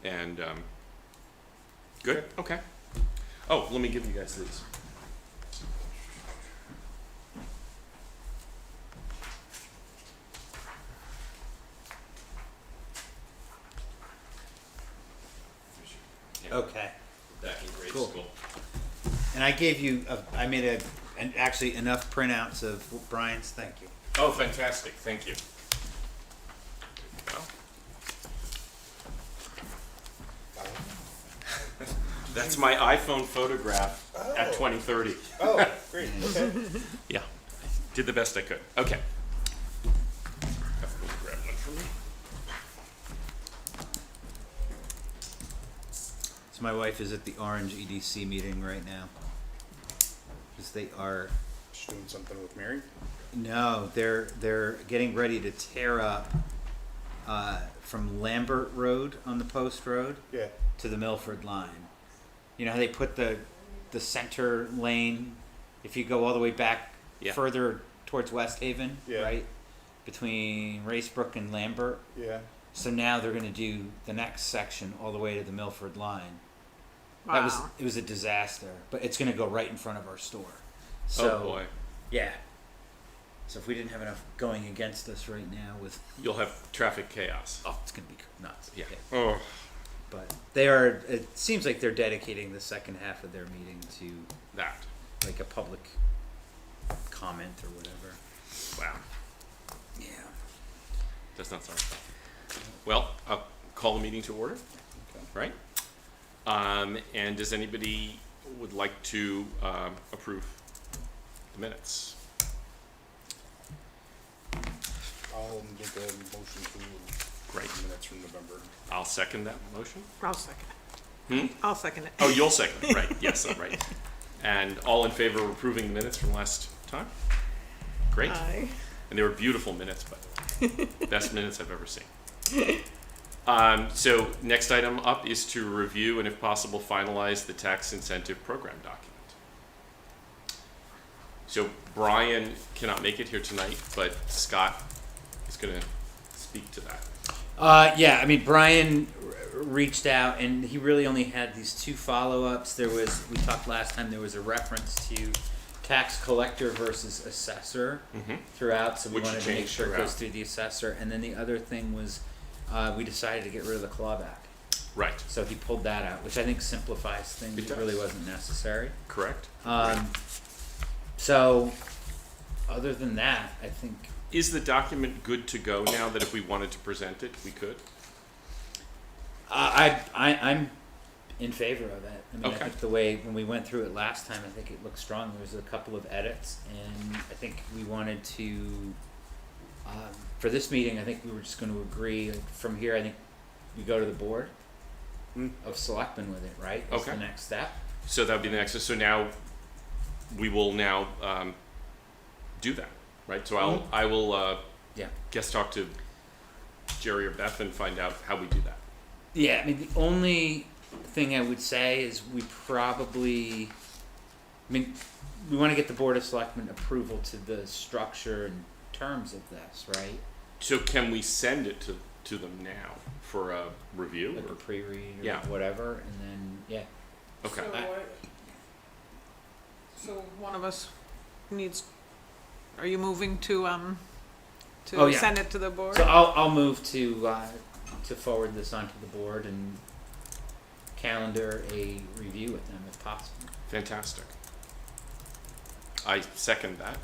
And good. Okay. Oh, let me give you guys these. Okay. Back in grade Cool. school. And I gave you, I made actually enough printouts of Brian's. Thank you. Oh, fantastic. Thank you. Well, that's my iPhone photograph at 2030. Oh, great. Okay. Yeah, did the best I could. Okay. Grab one for me. So my wife is at the Orange EDC meeting right now. Because they are, Just doing something with Mary. no, they're getting ready to tear up from Lambert Road on the Post Road Yeah. to the Milford line. You know how they put the center lane, if you go all the way back Yeah. further towards West Haven, Yeah. right? Between Racebrook and Lambert. Yeah. So now they're going to do the next section all the way to the Milford line. That was Wow. it was a disaster, but it's going to go right in front of our store. So Oh boy, yeah. So if we didn't have enough going against us right now with, you'll have traffic chaos. oh, it's going to be nuts. Yeah. Okay. Oh, But they are. It seems like they're dedicating the second half of their meeting to that. like a public comment or whatever. Wow. Yeah. Does not sound fun. Well, I'll call the meeting to order. Okay. Right. And does anybody would like to approve the minutes? I'll make a motion to Great. the minutes from November. I'll second that motion. I'll second it. I'll second it. Oh, you'll second it, right? Yes, right. And all in favor of approving the minutes from last time? Great. Aye. And they were beautiful minutes, by the way. Best minutes I've ever seen. So next item up is to review and if possible finalize the tax incentive program document. So Brian cannot make it here tonight, but Scott is going to speak to that. Yeah, I mean, Brian reached out and he really only had these two follow-ups. There was, we talked last time, there was a reference to tax collector versus assessor throughout, so we Which wanted to make changed sure it goes throughout. through the assessor. And then the other thing was, we decided to get rid of the clawback. Right. So he pulled that out, which I think simplifies things. It It really does. wasn't necessary. Correct. So, other than that, I think Is the document good to go now that if we wanted to present it, we could? I'm in favor of it. I mean, Okay. I think the way when we went through it last time, I think it looked strong. There was a couple of edits, and I think we wanted to. For this meeting, I think we were just going to agree. Like, from here, I think we go to the board of selectmen with it. Right? That's Okay. the next step. So that would be the next. So now we will now do that, right? So I will Yeah. guest talk to Jerry or Beth and find out how we do that. Yeah. I mean, the only thing I would say is we probably. I mean, we want to get the board of selectmen approval to the structure and terms of this, right? So can we send it to them now for a review? Like Or? a pre-read or Yeah. whatever, and then yeah. Okay. So one of us needs, are you moving to Oh, yeah. send it to the board? So I'll move to forward this onto the board and calendar a review with them if possible. Fantastic. I second that,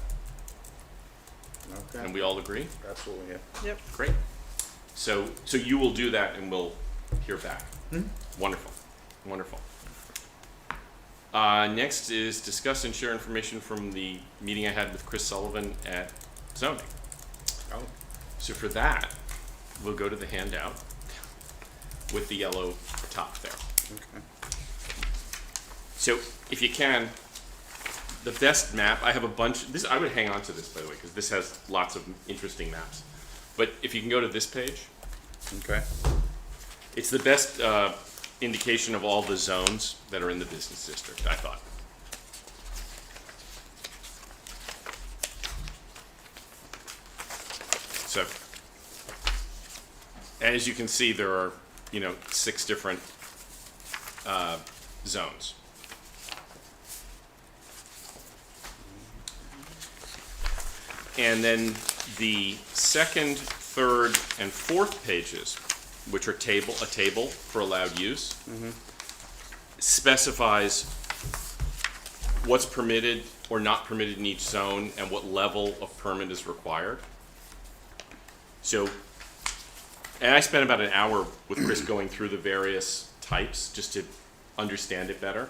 Okay. and we all agree. Absolutely. Yeah. Yep. Great. So you will do that, and we'll hear back. Wonderful, wonderful. Next is discuss and share information from the meeting I had with Chris Sullivan at zoning. Oh. So for that, we'll go to the handout with the yellow top there. Okay. So if you can, the best map, I have a bunch, this, I would hang on to this, by the way, because this has lots of interesting maps. But if you can go to this page, Okay. it's the best indication of all the zones that are in the business district, I thought. So, as you can see, there are 6 different zones. And then the second, third, and fourth pages, which are a table for allowed use, specifies what's permitted or not permitted in each zone and what level of permit is required. So, and I spent about an hour with Chris going through the various types just to understand it better.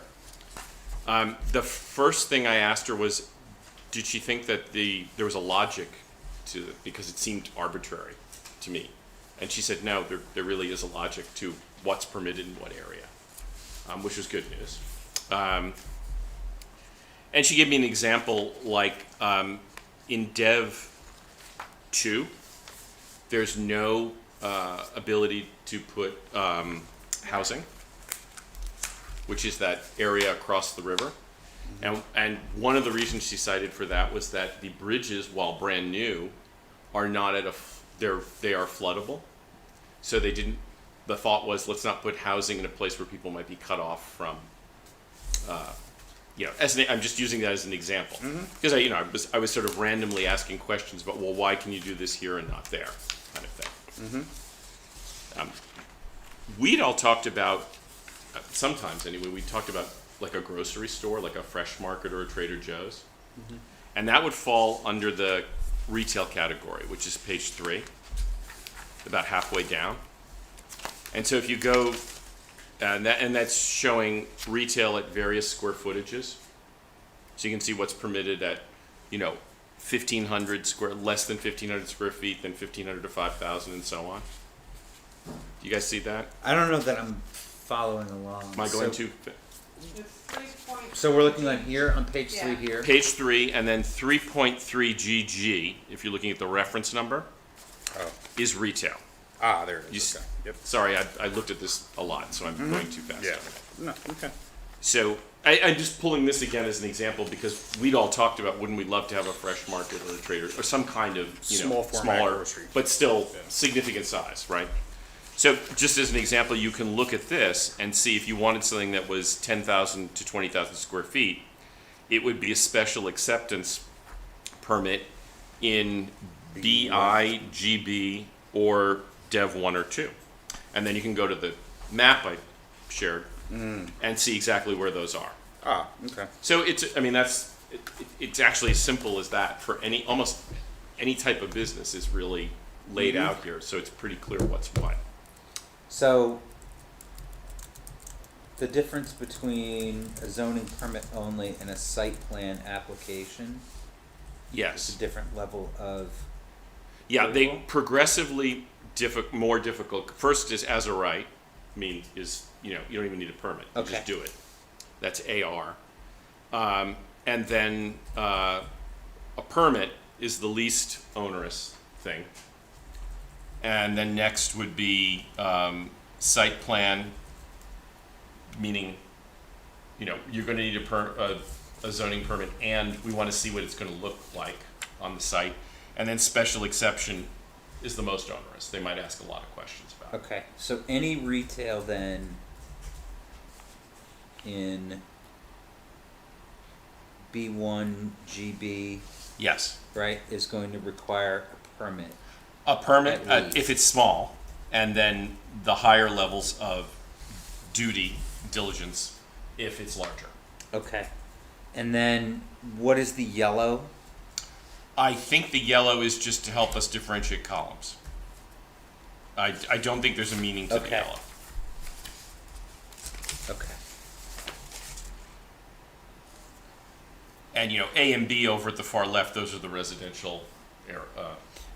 The first thing I asked her was, did she think that there was a logic to it, because it seemed arbitrary to me? And she said, no, there really is a logic to what's permitted in what area, which was good news. And she gave me an example, like in Dev 2, there's no ability to put housing, which is that area across the river. And one of the reasons she cited for that was that the bridges, while brand new, are not at they are floodable. So they didn't. The thought was, let's not put housing in a place where people might be cut off from. I'm just using that as an example because I was sort of randomly asking questions about, well, why can you do this here and not there, kind of thing. We'd all talked about, sometimes anyway, we talked about like a grocery store, like a Fresh Market or a Trader Joe's. And that would fall under the retail category, which is page 3, about halfway down. And so if you go, and that's showing retail at various square footages. So you can see what's permitted at, 1,500 less than 1,500 square feet, then 1,500 to 5,000 and so on. Do you guys see that? I don't know that I'm following along. Am I going to? It's 3 point. So we're looking on here, on page 3 Yeah. here. Page 3, and then 3.3 GG, if you're looking at the reference number, Oh. is retail. Ah, there it You is. s- Okay. Yep. Sorry, I looked at this a lot, so I'm going too fast. Yeah. No, okay. So I'm just pulling this again as an example because we'd all talked about, wouldn't we love to have a Fresh Market or a Trader or some kind of Small format smaller, grocery. but still Yeah. significant size, right? So just as an example, you can look at this and see if you wanted something that was 10,000 to 20,000 square feet, it would be a special acceptance permit in BI, GB, or Dev 1 or 2. And then you can go to the map I shared and see exactly where those are. Ah, okay. So it's actually as simple as that for almost any type of business is really laid out here. So it's pretty clear what's what. So the difference between a zoning permit only and a site plan application is Yes. a different level of Yeah, they approval? progressively more difficult. First is as a right, you don't even need a permit. You Okay. just do it. That's AR. And then a permit is the least onerous thing. And then next would be site plan, meaning, you're going to need a zoning permit, and we want to see what it's going to look like on the site. And then special exception is the most onerous. They might ask a lot of questions about it. Okay, so any retail then in B1, GB, Yes. right, is going to require a permit. A permit, At least. if it's small, and then the higher levels of diligence, if it's larger. Okay. And then what is the yellow? I think the yellow is just to help us differentiate columns. I don't think there's a meaning to the Okay. yellow. Okay. And A and B over at the far left, those are the residential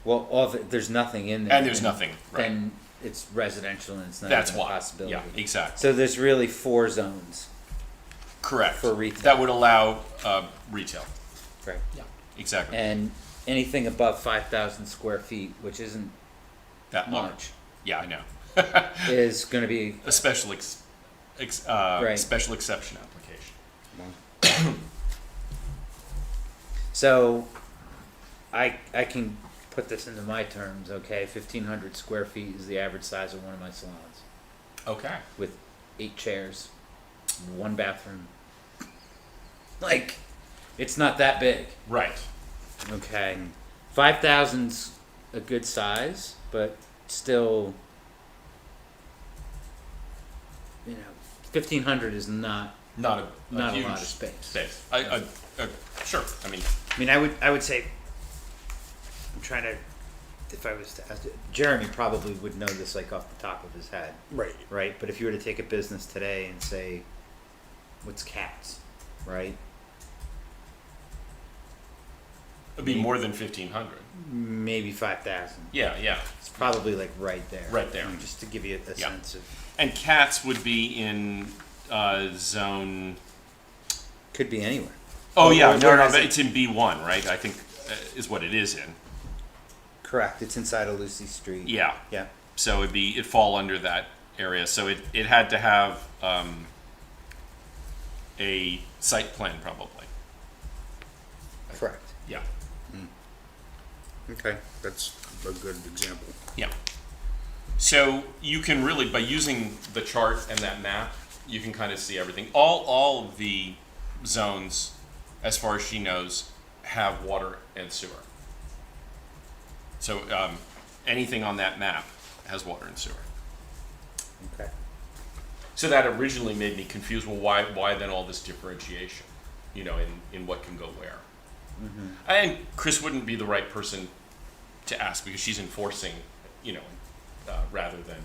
Well, all of it, there's nothing in there. and there's nothing, right? Then it's residential and it's not That's even a why. possibility. Yeah, exactly. So there's really 4 zones. Correct. for retail. That would allow retail. Right. Yeah, exactly. And anything above 5,000 square feet, which isn't That large. much, Yeah, I know. is going to be A special Right. special exception application. so. I can put this into my terms. Okay, 1,500 square feet is the average size of one of my salons. Okay. with 8 chairs, 1 bathroom. Like, it's not that big. Right. Okay. 5,000's a good size, but still, 1,500 is not Not a huge a lot of space. Sure. I mean, I mean, I would say, I'm trying to, if I was to ask, Jeremy probably would know this like off the top of his head, Right. right? But if you were to take a business today and say, what's cats, right? it'd be more than 1,500. Maybe 5,000. Yeah, yeah. It's probably like right there. Right there. Just to give you a Yeah. sense of, And cats would be in zone. could be anywhere. Oh yeah, Or no, whereas but it- it's in B1, right? I think is what it is in. Correct. It's inside of Lucy Street. Yeah. Yeah. So it'd fall under that area. So it had to have a site plan probably. Correct. Yeah. Okay, that's a good example. Yeah. So you can really, by using the chart and that map, you can kind of see everything. All of the zones, as far as she knows, have water and sewer. So anything on that map has water and sewer. Okay. So that originally made me confused. Well, why then all this differentiation? In what can go where? And Chris wouldn't be the right person to ask because she's enforcing, rather than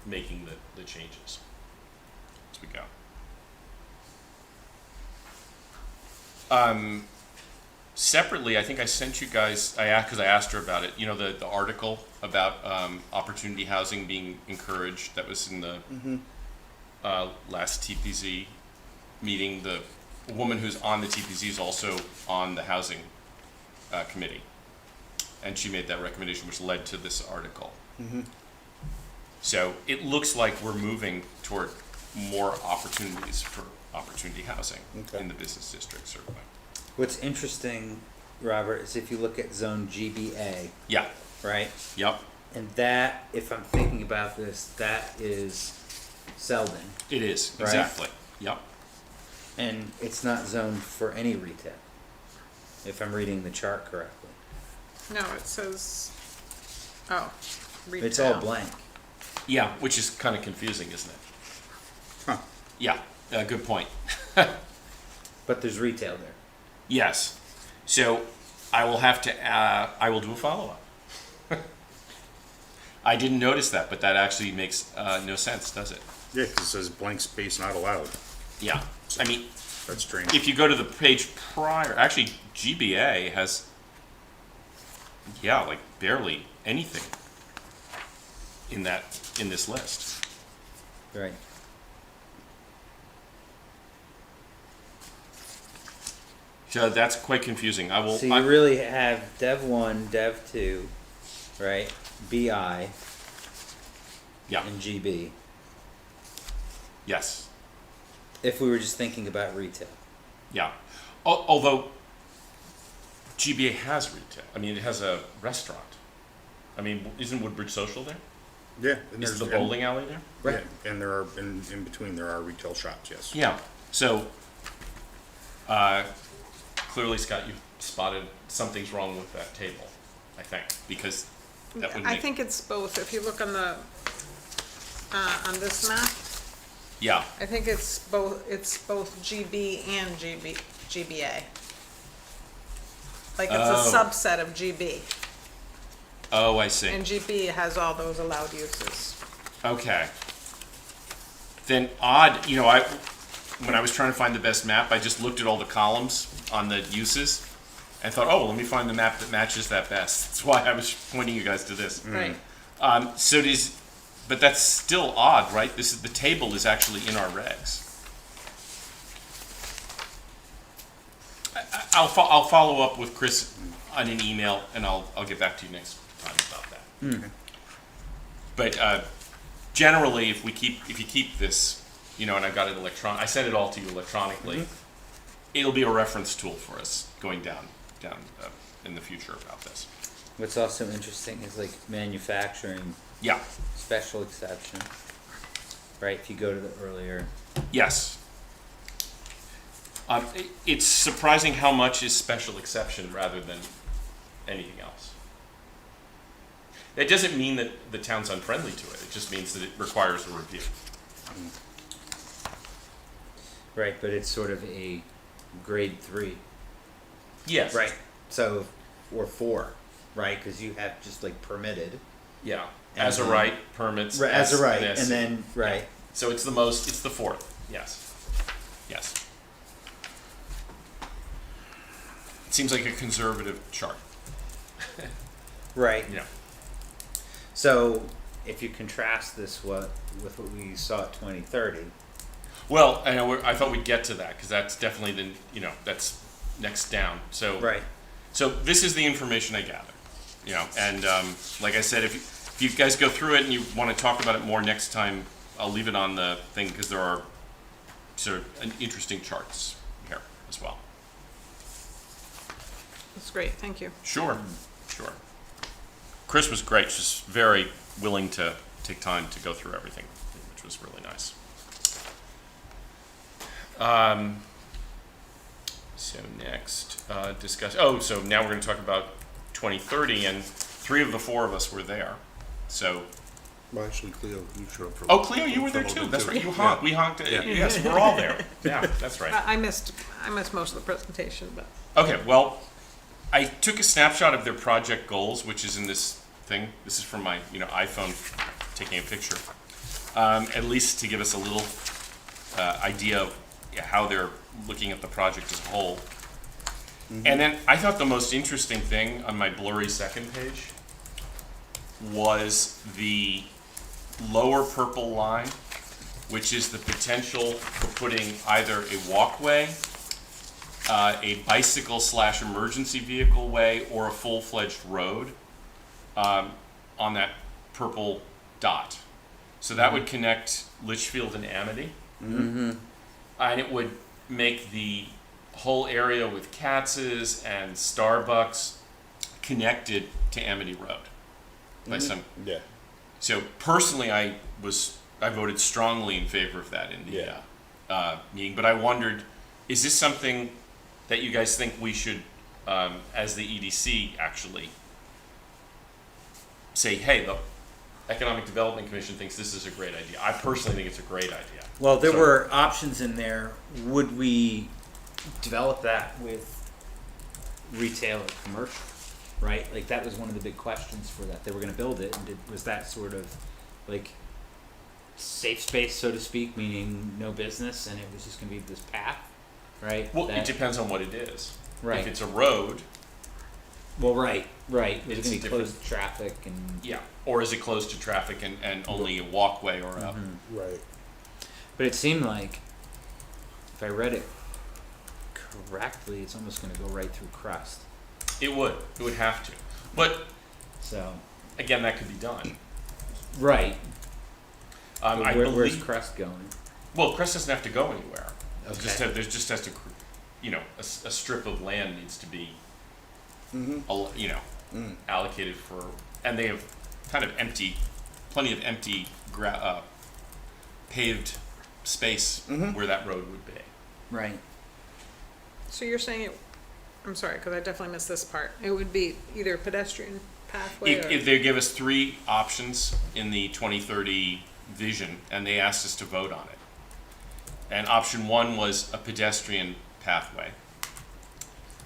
making the changes as we go. Separately, I think I sent you guys. Because I asked her about it. The article about opportunity housing being encouraged. That was in the last TPZ meeting. The woman who's on the TPZ is also on the housing committee, and she made that recommendation, which led to this article. So it looks like we're moving toward more opportunities for opportunity housing Okay. in the business district, certainly. What's interesting, Robert, is if you look at zone GBA, Yeah. right? Yep. And that, if I'm thinking about this, that is Selden. It is Right. exactly. Yep. And it's not zoned for any retail, if I'm reading the chart correctly. No, it says, oh, retail. It's all blank. Yeah, which is kind of confusing, isn't it? Huh. Yeah. Good point. But there's retail there. Yes. So I will have to. I will do a follow up. I didn't notice that, but that actually makes no sense, does it? Yeah, 'cause it says blank space not allowed. Yeah. I mean, That's strange. if you go to the page prior, actually GBA has, like barely anything in this list. Right. So that's quite confusing. I will. So you really have Dev 1, Dev 2, right? BI Yeah. and GB. Yes. If we were just thinking about retail. Yeah. Although GBA has retail. I mean, it has a restaurant. I mean, isn't Woodbridge Social there? Yeah. And Is the there's- bowling alley there? Right. Yeah, and there are, in between, there are retail shops, yes. Yeah. So, clearly, Scott, you've spotted something's wrong with that table, I think, because that would I make. think it's both. If you look on the, on this map, Yeah. I think it's both GB and GBA. Like it's Oh. a subset of GB, Oh, I see. and GB has all those allowed uses. Okay. Then odd, when I was trying to find the best map, I just looked at all the columns on the uses and thought, oh, let me find the map that matches that best. That's why I was pointing you guys to this. Right. But that's still odd, right? The table is actually in our regs. I'll follow up with Chris on an email, and I'll get back to you next time about that. But generally, if you keep this, and I've got it I sent it all to you electronically. It'll be a reference tool for us going down in the future about this. What's also interesting is like manufacturing, Yeah. special exception. right? If you go to the earlier, Yes. It's surprising how much is special exception rather than anything else. That doesn't mean that the town's unfriendly to it. It just means that it requires a review. right, but it's sort of a grade 3. Yes. Right. So, or 4, right? Because you have just like permitted. Yeah. And As a then- right, permits. Right, as a S right, and and SC. then, right. So it's the fourth. Yes. Yes. It seems like a conservative chart. Right. Yeah. So, if you contrast this with what we saw at 2030, Well, I know I thought we'd get to that because that's definitely that's next down. So right. So this is the information I gather, and like I said, if you guys go through it and you want to talk about it more next time, I'll leave it on the thing because there are sort of interesting charts here as well. That's great, thank you. Sure, sure. Chris was great. She's very willing to take time to go through everything, which was really nice. So next, discuss. Oh, so now we're going to talk about 2030, and 3 of the 4 of us were there. So, Well, actually, Cleo, you showed up for. oh, Cleo, you were there for a too. little That's bit, right. too. You honked. Yeah. We honked. Yeah. Yes, we're all there. Yeah, that's right. I missed most of the presentation, but Okay, well, I took a snapshot of their project goals, which is in this thing. This is from my iPhone taking a picture, at least to give us a little idea of how they're looking at the project as a whole. And then I thought the most interesting thing on my blurry second page was the lower purple line, which is the potential for putting either a walkway, a bicycle/emergency vehicle way, or a full-fledged road on that purple dot. So that would connect Litchfield and Amity. And it would make the whole area with Katz's and Starbucks connected to Amity Road. By some, Yeah. so personally, I voted strongly in favor of that in the Yeah. meeting. But I wondered, is this something that you guys think we should, as the EDC, actually say, hey, the Economic Development Commission thinks this is a great idea. I personally think it's a great idea. Well, there So- were options in there. Would we develop that with retail or commercial? Right? Like that was one of the big questions for that. They were going to build it, and was that sort of like safe space, so to speak, meaning no business, and it was just going to be this path, right? Well, it That- depends on what it is. Right. If it's a road, Well, right. Is it It's going to be different. closed to traffic and? yeah. Or is it closed to traffic and only a walkway or a... Right. But it seemed like, if I read it correctly, it's almost going to go right through Crust. It would. It would have to. But, So, again, that could be done. right. I But where's believe... Crust going? Well, Crest doesn't have to go anywhere. Okay. There's just has to, a strip of land needs to be, allocated for, and they have kind of plenty of empty paved space where that road would be. Right. so you're saying it, I'm sorry, because I definitely missed this part. It would be either pedestrian pathway or? If they give us 3 options in the 2030 vision, and they asked us to vote on it. And option 1 was a pedestrian pathway.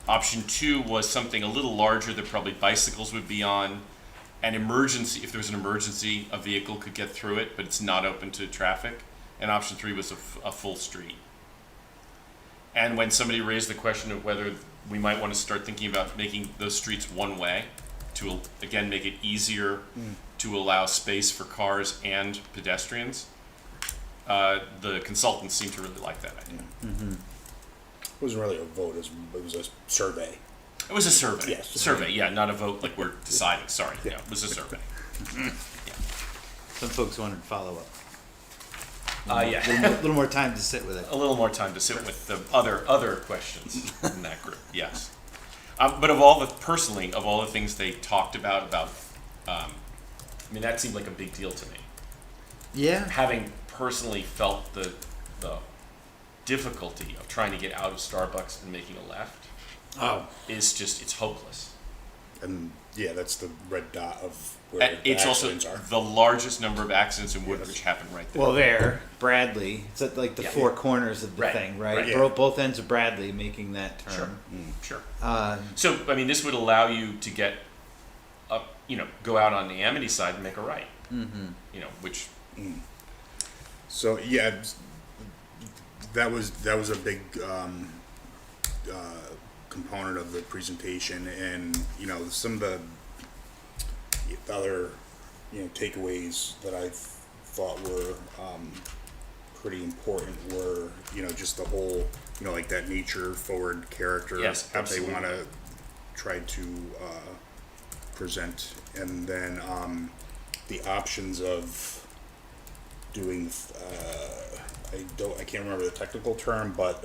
Option 2 was something a little larger that probably bicycles would be on. An emergency, if there was an emergency, a vehicle could get through it, but it's not open to traffic. And option 3 was a full street. And when somebody raised the question of whether we might want to start thinking about making those streets one way to, again, make it easier to allow space for cars and pedestrians, the consultants seem to really like that idea. It wasn't really a vote, it was a survey. It was a survey. Yes. Survey, yeah, not a vote like we're deciding, sorry. Yeah, it was a survey. Some folks wanted to follow up. Yeah. A little more time to sit with it. A little more time to sit with the other questions in that group, yes. But of all the things they talked about, I mean, that seemed like a big deal to me. Yeah. having personally felt the difficulty of trying to get out of Starbucks and making a left Oh. is just, it's hopeless. And yeah, that's the red dot of where And the it's also accidents are. the largest number of accidents in Woodbridge happen right there. Well, there, Bradley. It's at like the Yeah. four corners of the Right, thing, right? right. Yeah. Both ends of Bradley making that Sure. turn. Sure. Um, So, I mean, this would allow you to get up, go out on the Amity side and make a right. mm-hmm. Which, So yeah, that was a big component of the presentation, and some of the other takeaways that I thought were pretty important were just the whole like that nature forward character Yes, that they absolutely. want to try to present, and then the options of doing I can't remember the technical term, but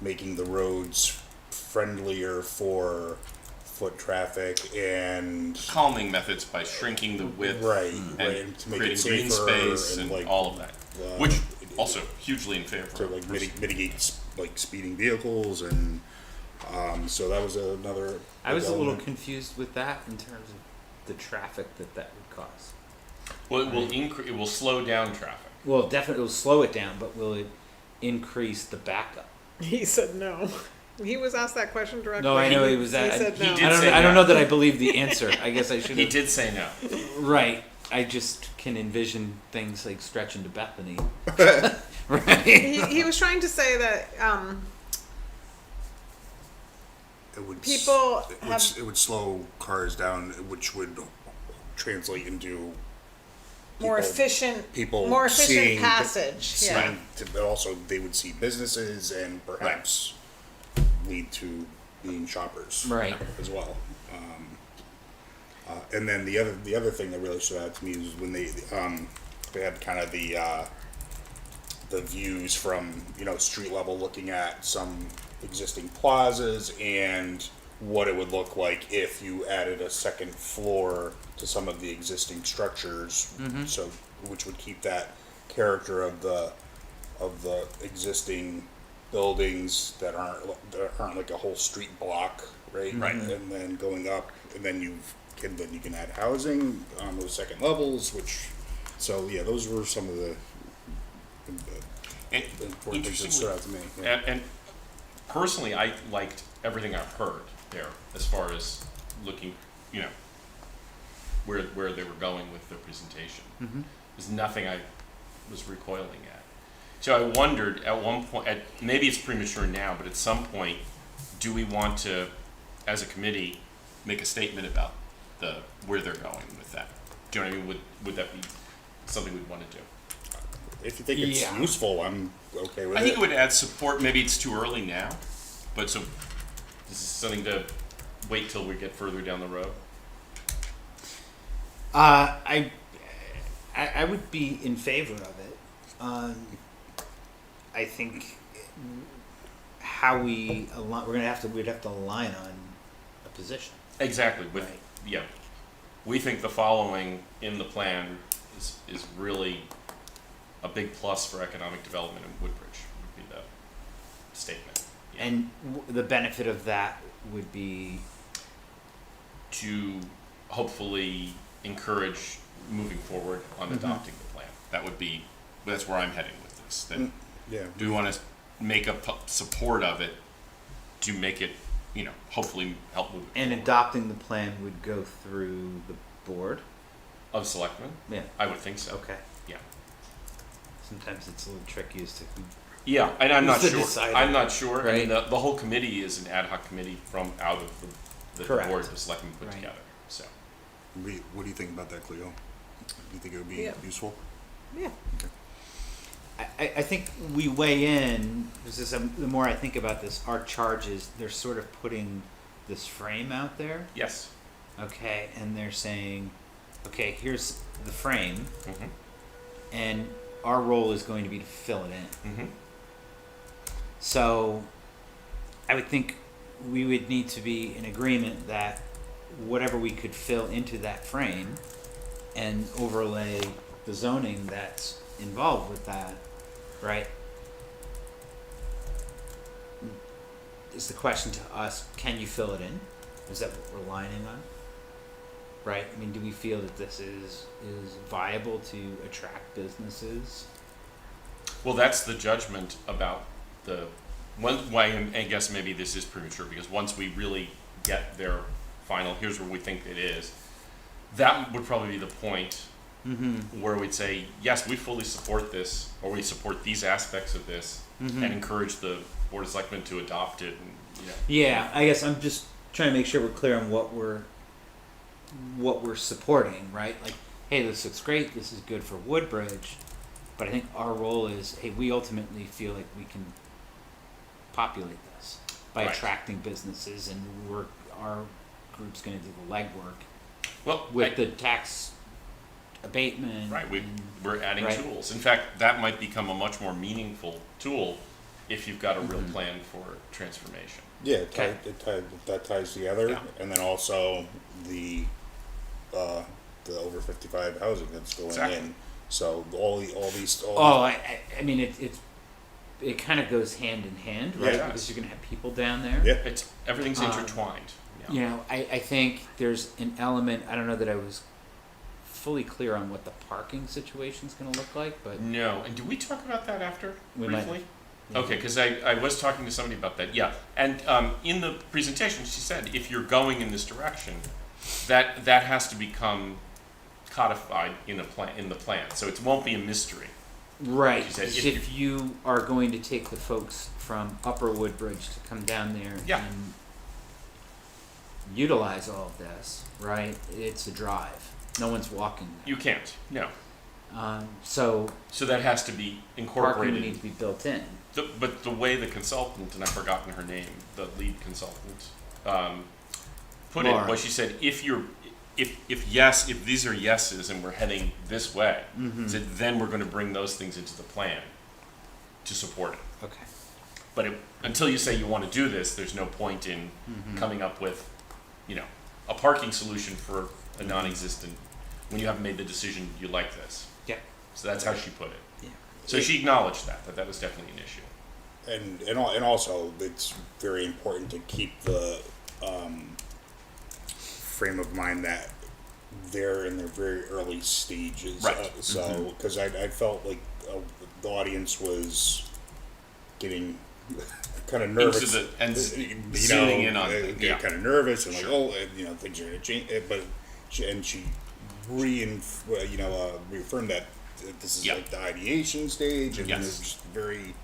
making the roads friendlier for foot traffic and calming methods by shrinking the width right, and right, to make creating it green safer space and like all of that. Which also hugely in favor to of. like mitigate like speeding vehicles, and so that was another. I was a little element. confused with that in terms of the traffic that would cause. Well, it will it will slow down traffic. Well, definitely, it'll slow it down, but will it increase the backup? He said no. He was asked that question directly. No, I know he was. He said he no. did I don't. say I don't no. know that I believe the answer. I guess I should He have. did say no. Right. I just can envision things like stretching to Bethany. Right. He was trying to say that It would people it would slow cars down, which would translate into more people- efficient, people more efficient seeing- passage. Yeah. but also they would see businesses and perhaps lead to being shoppers Right. as well. And then the other thing that really stood out to me was when they had kind of the views from street level, looking at some existing plazas and what it would look like if you added a second floor to some of the existing structures. So which would keep that character of the existing buildings that aren't like a whole street block, right? Right. And then going up, and then you can add housing on those second levels, which those were some of the And important things that stood out to me. And personally, I liked everything I've heard there as far as looking, where they were going with the presentation. There's nothing I was recoiling at. So I wondered at one point, maybe it's premature now, but at some point, do we want to, as a committee, make a statement about where they're going with that? Do you know what I mean? Would that be something we'd want to do? If you think it's Yeah. useful, I'm okay with I it. think it would add support. Maybe it's too early now, but so this is something to wait till we get further down the road. I would be in favor of it. I think how we align, we'd have to align on a position. Exactly. Right. Yeah, we think the following in the plan is really a big plus for economic development in Woodbridge. Would be the statement. Yeah. And the benefit of that would be to hopefully encourage moving forward on adopting the plan. That's where I'm heading with this. That Yeah. do we want to make a support of it to make it, hopefully help move it and forward. adopting the plan would go through the board. Of selectmen? Yeah. I would think so. Okay. Yeah. Sometimes it's a little tricky as to who. Yeah, and I'm not Who's the sure. decider? I'm not sure. I mean, Right. the whole committee is an ad hoc committee from out of the Correct. board the selectmen put Right. together. So What do you think about that, Cleo? Do you think it would be Yeah. useful? Yeah. I think we weigh in, because the more I think about this, our charges, they're sort of putting this frame out there, yes. okay, and they're saying, okay, here's the frame, Mm-hmm. and our role is going to be to fill it in. Mm-hmm. So I would think we would need to be in agreement that whatever we could fill into that frame and overlay the zoning that's involved with that, right? Is the question to us, can you fill it in? Is that what we're lining on? Right? I mean, do we feel that this is viable to attract businesses? Well, that's the judgment about the, why, I guess maybe this is premature, because once we really get their final, here's where we think it is, that would probably be the point where we'd say, yes, we fully support this, or we support these aspects of this, and encourage the Board of Selectmen to adopt it, and, you know. Yeah, I guess I'm just trying to make sure we're clear on what we're supporting, right? Like, hey, this looks great, this is good for Woodbridge, but I think our role is, hey, we ultimately feel like we can populate this by Right. attracting businesses, and our group's going to do the legwork Well, with the tax abatement. right, and- we're adding right. tools. In fact, that might become a much more meaningful tool if you've got a real plan for transformation. Yeah, Okay. that ties together, Yeah. and then also the over 55 housing that's going Exactly. in. So all these. Oh, I mean, it kind of goes hand in hand, right? Yeah. Because you're going to have people down there. Yeah. Everything's Um, intertwined. Yeah. You know, I think there's an element, I don't know that I was fully clear on what the parking situation's going to look like, but No, and did we talk about that after, We might briefly? have. Okay, because I was talking to somebody about that, yeah. And in the presentation, she said, if you're going in this direction, that has to become codified in the plan, so it won't be a mystery. right, She said 'cause if if you are going to take the folks from Upper Woodbridge to come down there Yeah. and utilize all of this, right, it's a drive. No one's walking there. You can't, no. So So that has to be parking incorporated. needs to be built in. But the way the consultant, and I've forgotten her name, the lead consultant, put Laura. it, was she said, if these are yeses and we're heading this way, said, then we're gonna bring those things into the plan to support it. Okay. But until you say you wanna do this, there's no point in coming up with, you know, a parking solution for a non-existent, when you haven't made the decision you like this. Yeah. So that's how she put it. Yeah. So she acknowledged that was definitely an issue. And also it's very important to keep the frame of mind that they're in their very early stages. Right. So because I felt like the audience was getting kind of nervous. Zooming in on it, yeah. Kind of nervous and Sure. like, things are going to change. But she reaffirmed that this is Yeah. like the ideation stage, and Yes. it's just very.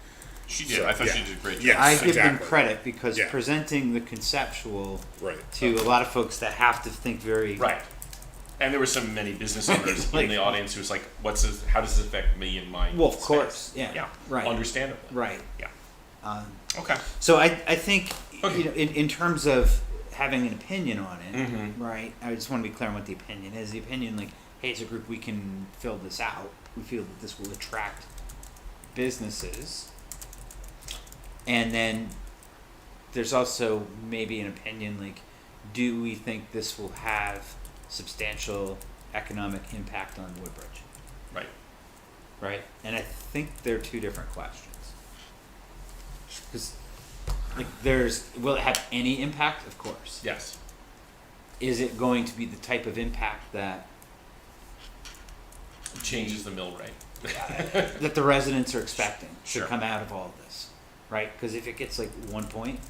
She did. So, I thought yeah. she did a great job. Yes, I give them exactly. credit because Yeah. presenting the conceptual Right. to a lot of folks that have to think very Right. And there were many business owners Like- in the audience who was like, how does this affect me and my well, of space?" course, yeah, Yeah. right, Understandable. right. Yeah. Um, Okay. so I think Okay. you know in terms of having an opinion on it, Mhm. right? I just want to be clear on what the opinion is. The opinion, like, hey, as a group, we can fill this out. We feel that this will attract businesses, and then there's also maybe an opinion like, do we think this will have substantial economic impact on Woodbridge? Right. Right? And I think they're two different questions. Because, like, will it have any impact? Of course. Yes. Is it going to be the type of impact that It changes the mill rate. that the residents are expecting Sure. to come out of all of this? Right? Because if it gets like 1 point,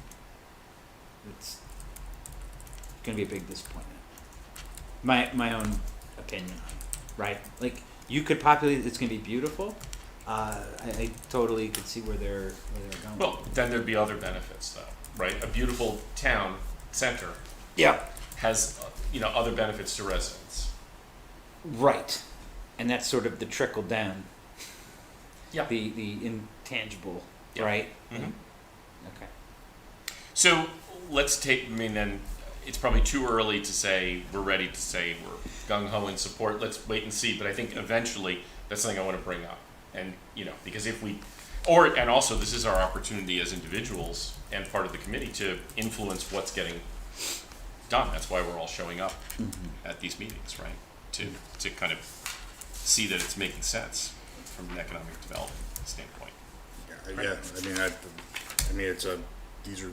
it's going to be a big disappointment. My own opinion, right? Like, you could populate, it's going to be beautiful. I totally could see where they're going. Well, then there'd be other benefits though, right? A beautiful town center yeah, has, other benefits to residents. right. And that's sort of the trickle down. Yeah. The intangible, Yeah. right? Mhm. Okay. So then it's probably too early to say we're ready to say we're gung ho in support. Let's wait and see. But I think eventually that's something I want to bring up. And, because and also this is our opportunity as individuals and part of the committee to influence what's getting done. That's why we're all showing up at these meetings, right? To kind of see that it's making sense from an economic development standpoint. Yeah, I mean, these are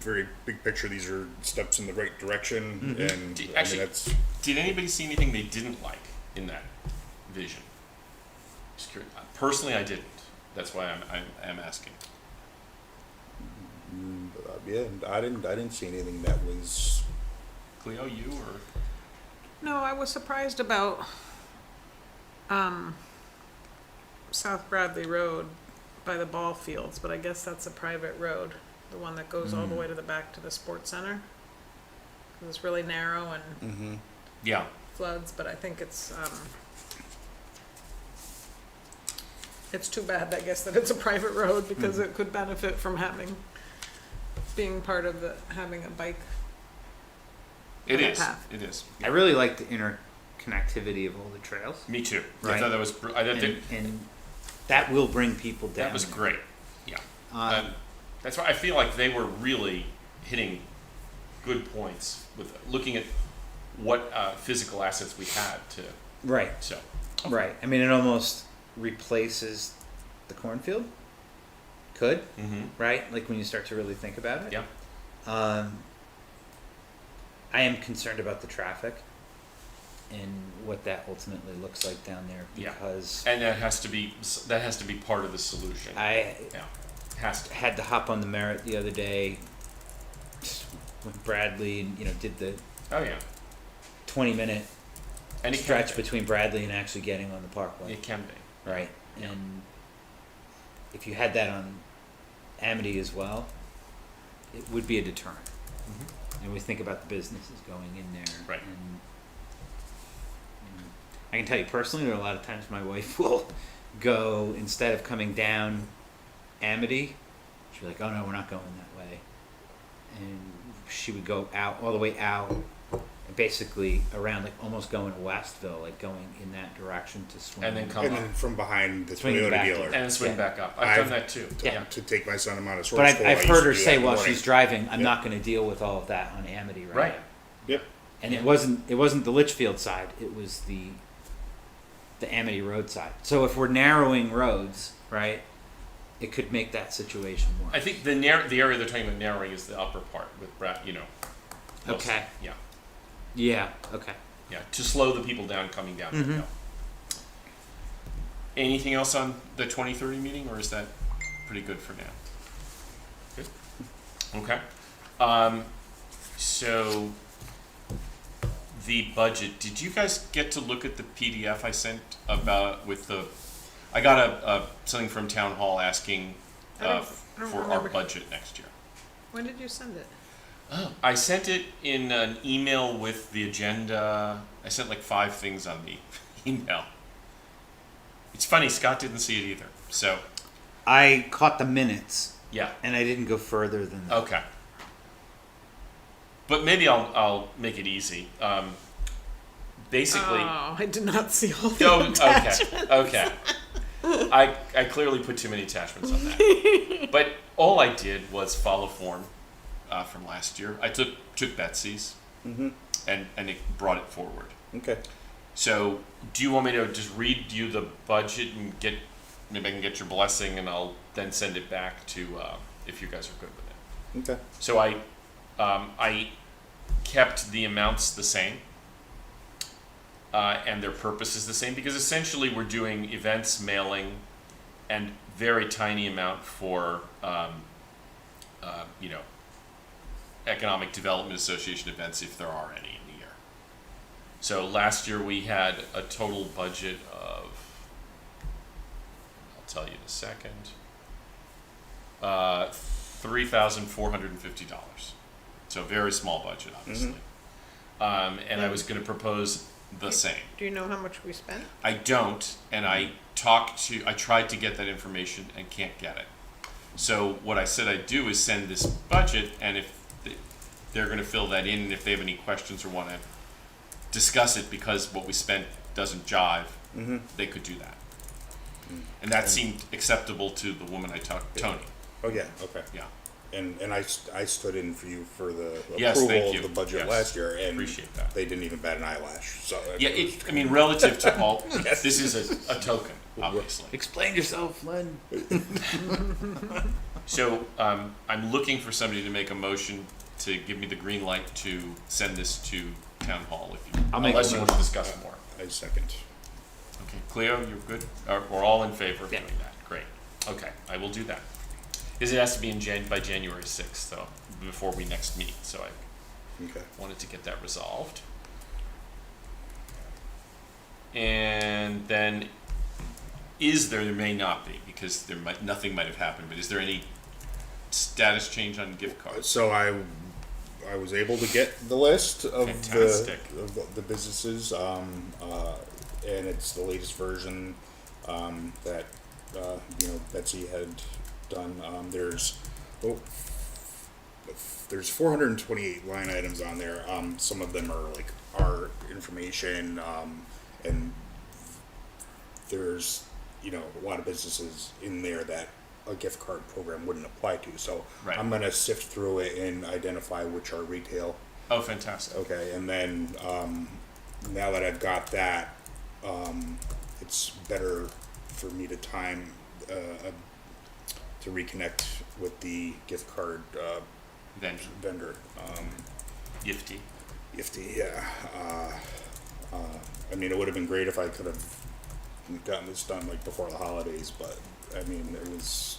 very big picture. These are steps in the right direction, and Actually, that's did anybody see anything they didn't like in that vision? Just curious. Personally, I didn't. That's why I'm asking. yeah. I didn't see anything that was. Cleo, you or? No, I was surprised about, South Bradley Road by the ball fields, but I guess that's a private road, the one that goes all the way to the back to the sports center. 'Cause it's really narrow and Yeah. floods, but I think it's too bad, I guess, that it's a private road because it could benefit from being part of having a bike. It On the is. path. It is. I really like the interconnectivity of all the trails. Me too. I Right. thought that was. I thought And that will bring people down. that was there. great. Yeah. Um, That's why I feel like they were really hitting good points with looking at what physical assets we had to. Right, So. right. I mean, it almost replaces the cornfield. Could, Mm-hmm. right? Like when you start to really think about it. Yeah. I am concerned about the traffic and what that ultimately looks like down there Yeah. because And that has to be part of the solution. I Yeah. Has to. had to hop on the Merritt the other day when Bradley, did the Oh yeah. 20-minute And stretch between Bradley and actually getting on the parkway. It can be. Right. Yeah. And if you had that on Amity as well, it would be a deterrent. And we think about the businesses going in there. Right. And I can tell you personally, there are a lot of times my wife will go, instead of coming down Amity, she'll be like, oh no, we're not going that way. And she would go out, all the way out, and basically around, like almost going to Westville, like going in that direction to swing. And then come And up. then from behind the Swing it Toyota back. dealer And then swing Yeah. back up. I've done that too. Yeah. to take my son to Mount But I've heard her say while well, she's driving, I'm Yeah. not going to deal with all of that on Amity right, Right. now. Yep. And it wasn't the Litchfield side; it was the Amity Road side. So if we're narrowing roads, right, it could make that situation I worse. think the area they're talking about narrowing is the upper part with Brad. Mostly. Okay. Yeah. Yeah. Okay. Yeah. To slow the people down coming down the hill. Anything else on the 2030 meeting, or is that pretty good for now? Good. Okay. So the budget. Did you guys get to look at the PDF I sent about with the? I got a something from Town Hall asking I don't for our remember. budget next year. When did you send it? I sent it in an email with the agenda. I sent like 5 things on the email. It's funny, Scott didn't see it either. So, I caught the minutes, yeah, and I didn't go further than that. okay. But maybe I'll make it easy. Basically, Oh, I did not see all the oh, attachments. okay. I clearly put too many attachments on that. But all I did was follow form from last year. I took Betsy's and it brought it forward. Okay. So, do you want me to just read you the budget and maybe I can get your blessing, and I'll then send it back to if you guys are good with it. Okay. So I kept the amounts the same, and their purpose is the same because essentially we're doing events, mailing, and very tiny amount for Economic Development Association events if there are any in the year. So last year we had a total budget of, I'll tell you in a second, $3,450. So very small budget, obviously. And I was going to propose the same. Do you know how much we spent? I don't, and I tried to get that information and can't get it. So what I said I'd do is send this budget, and if they're going to fill that in, and if they have any questions or want to discuss it because what we spent doesn't jive, they could do that. And that seemed acceptable to the woman I talked, Tony. Oh yeah. Okay. Yeah. and I stood in for you for the Yes, thank approval you. of the budget Yes. last year, and Appreciate that. they didn't even bat an eyelash. So Yeah, I mean, relative to all, this is a token, obviously. Explain yourself, Len. So, I'm looking for somebody to make a motion to give me the green light to send this to town hall, if you, I'll make a unless you want to motion. discuss more. I second. Okay, Cleo, you're good? We're all in favor of Yeah. doing that, great. Okay, I will do that. Because it has to be by January 6th, though, before we next meet, so I Okay. wanted to get that resolved. And then, there may not be, because nothing might have happened, but is there any status change on gift cards? So I was able to get the list of Fantastic. the businesses, and it's the latest version that Betsy had done. There's 428 line items on there. Some of them are like our information, and there's a lot of businesses in there that a gift card program wouldn't apply to. So Right. I'm gonna sift through it and identify which are retail. Oh, fantastic. Okay, and then now that I've got that, it's better for me to time to reconnect with the gift card Then, vendor. Gifty. Ifty, yeah. I mean, it would have been great if I could have gotten this done like before the holidays, but I mean, it was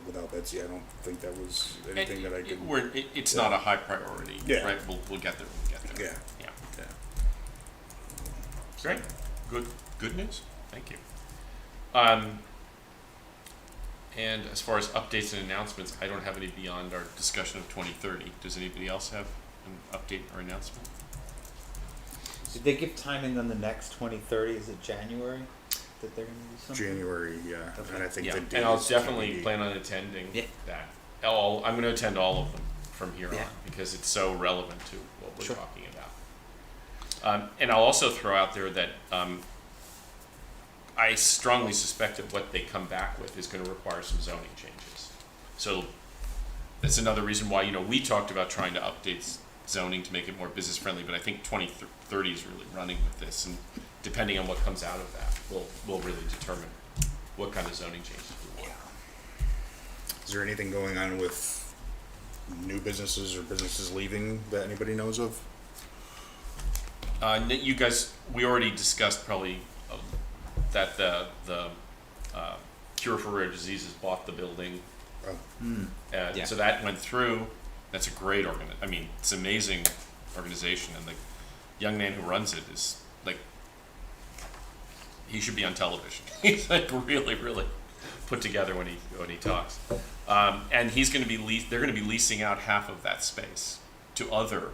without Betsy, I don't think that was anything that I could. It's not a high priority, Yeah. right? We'll get there, Yeah. Yeah. Yeah. Great, good news, thank you. And as far as updates and announcements, I don't have any beyond our discussion of 2030. Does anybody else have an update or announcement? Did they give timing on the next 2030? Is it January that they're gonna do something? January, yeah, Okay. and I think Yeah, the date and I'll is definitely TBD. plan on attending Yeah. that. I'm gonna attend all of them from here Yeah. on, because it's so relevant to what we're Sure. talking about. And I'll also throw out there that, I strongly suspect that what they come back with is gonna require some zoning changes. So, that's another reason why, we talked about trying to update zoning to make it more business friendly, but I think 2030 is really running with this, and depending on what comes out of that, we'll really determine what kind of zoning changes we want. Is there anything going on with new businesses or businesses leaving that anybody knows of? You guys, we already discussed probably that the Cure for Rare Diseases bought the building. Oh, Yeah. So that went through. That's a great it's an amazing organization, and the young man who runs it is like, he should be on television. He's like really, really put together when he talks. And he's going to be they're going to be leasing out half of that space to other,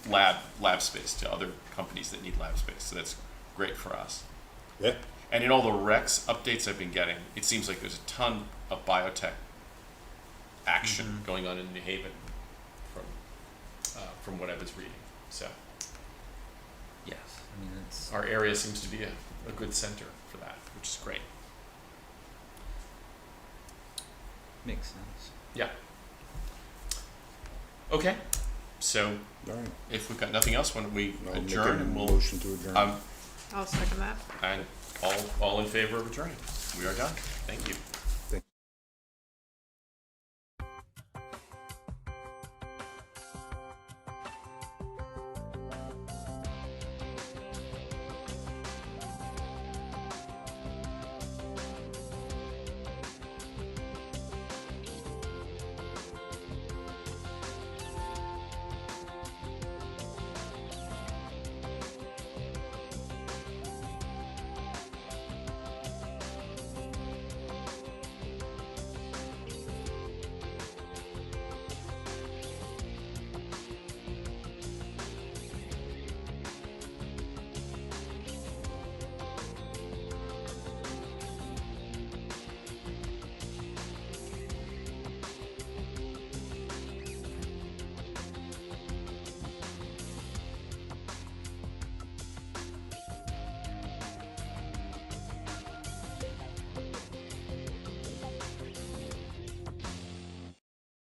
lab space, to other companies that need lab space. So that's great for us. yeah. And in all the Rex updates I've been getting, it seems like there's a ton of biotech action going on in New Haven from what I was reading. So Yes. I mean, it's our area seems to be a good center for that, which is great. makes sense. Yeah. Okay. So All right. if we've got nothing else, why don't we I'll make adjourn, a and we'll motion to adjourn. I'll second that. and all in favor of adjourning. We are done. Thank you.